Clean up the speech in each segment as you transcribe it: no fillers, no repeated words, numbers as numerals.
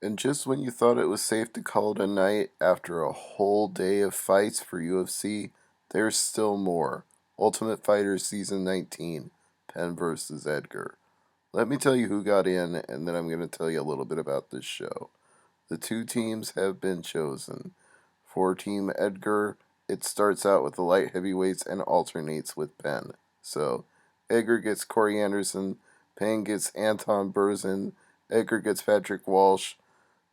And just when you thought it was safe to call it a night after a whole day of fights for UFC, there's still more. Ultimate Fighter Season 19, Penn versus Edgar. Let me tell you who got in, and then I'm going to tell you a little bit about this show. The two teams have been chosen. For Team Edgar, it starts out with the light heavyweights and alternates with Penn. So, Edgar gets Corey Anderson, Penn gets Anthon Berzin, Edgar gets Patrick Walsh,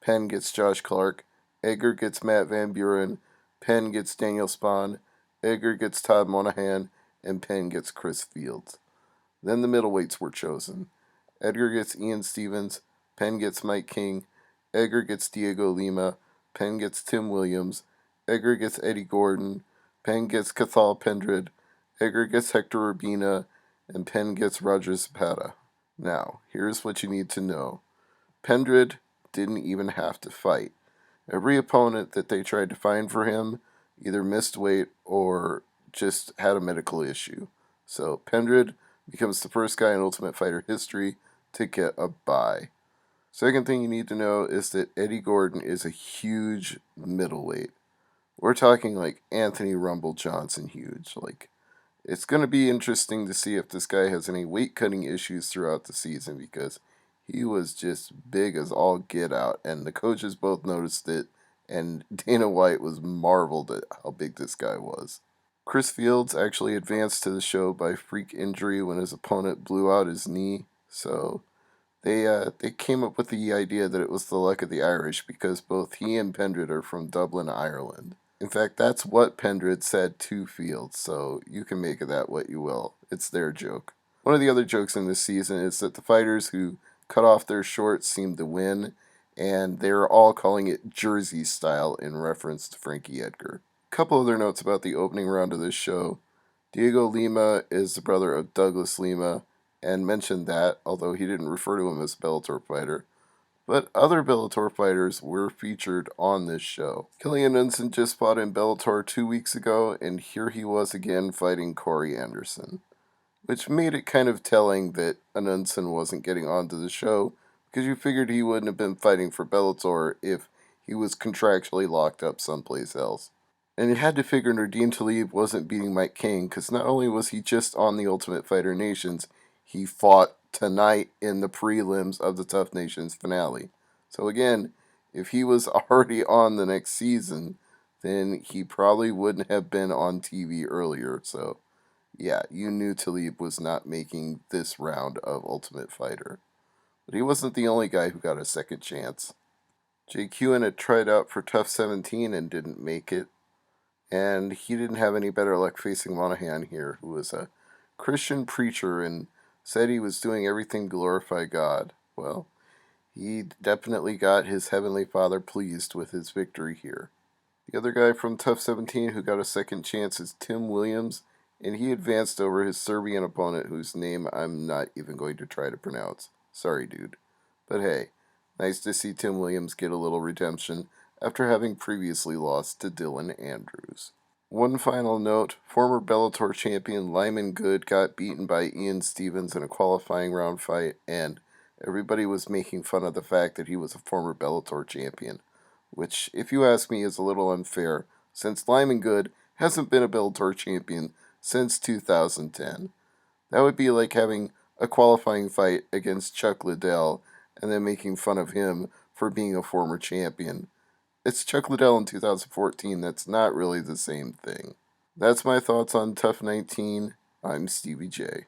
Penn gets Josh Clark, Edgar gets Matt Van Buren, Penn gets Daniel Spohn, Edgar gets Todd Monaghan, and Penn gets Chris Fields. Then the middleweights were chosen. Edgar gets Ian Stevens, Penn gets Mike King, Edgar gets Dhiego Lima, Penn gets Tim Williams, Edgar gets Eddie Gordon, Penn gets Cathal Pendred, Edgar gets Hector Urbina, and Penn gets Roger Zapata. Now, here's what you need to know. Pendred didn't even have to fight. Every opponent that they tried to find for him either missed weight or just had a medical issue. So Pendred becomes the first guy in Ultimate Fighter history to get a bye. Second thing you need to know is that Eddie Gordon is a huge middleweight. We're talking like Anthony Rumble Johnson huge. It's going to be interesting to see if this guy has any weight cutting issues throughout the season because he was just big as all get out, and the coaches both noticed it, and Dana White was marveled at how big this guy was. Chris Fields actually advanced to the show by freak injury when his opponent blew out his knee, so they came up with the idea that it was the luck of the Irish because both he and Pendred are from Dublin, Ireland. In fact, that's what Pendred said to Fields, so you can make of that what you will. It's their joke. One of the other jokes in this season is that the fighters who cut off their shorts seemed to win, and they're all calling it Jersey style in reference to Frankie Edgar. A couple other notes about the opening round of this show. Dhiego Lima is the brother of Douglas Lima, and mentioned that, although he didn't refer to him as a Bellator fighter. But other Bellator fighters were featured on this show. Killian Unson just fought in Bellator 2 weeks ago, and here he was again fighting Corey Anderson, which made it kind of telling that Anunson wasn't getting onto the show, because you figured he wouldn't have been fighting for Bellator if he was contractually locked up someplace else. And you had to figure Nordine Talib wasn't beating Mike King, because not only was he just on the Ultimate Fighter Nations, he fought tonight in the prelims of the Tough Nations finale. So again, if he was already on the next season, then he probably wouldn't have been on TV earlier. So yeah, you knew Talib was not making this round of Ultimate Fighter. But he wasn't the only guy who got a second chance. Jake Hewen had tried out for Tough 17 and didn't make it. And he didn't have any better luck facing Monaghan here, who was a Christian preacher and said he was doing everything to glorify God. Well, he definitely got his Heavenly Father pleased with his victory here. The other guy from Tough 17 who got a second chance is Tim Williams, and he advanced over his Serbian opponent whose name I'm not even going to try to pronounce. Sorry, dude. But hey, nice to see Tim Williams get a little redemption after having previously lost to Dylan Andrews. One final note, former Bellator champion Lyman Good got beaten by Ian Stevens in a qualifying round fight, and everybody was making fun of the fact that he was a former Bellator champion, which, if you ask me, is a little unfair, since Lyman Good hasn't been a Bellator champion since 2010. That would be like having a qualifying fight against Chuck Liddell and then making fun of him for being a former champion. It's Chuck Liddell in 2014. That's not really the same thing. That's my thoughts on Tough 19. I'm Stevie J.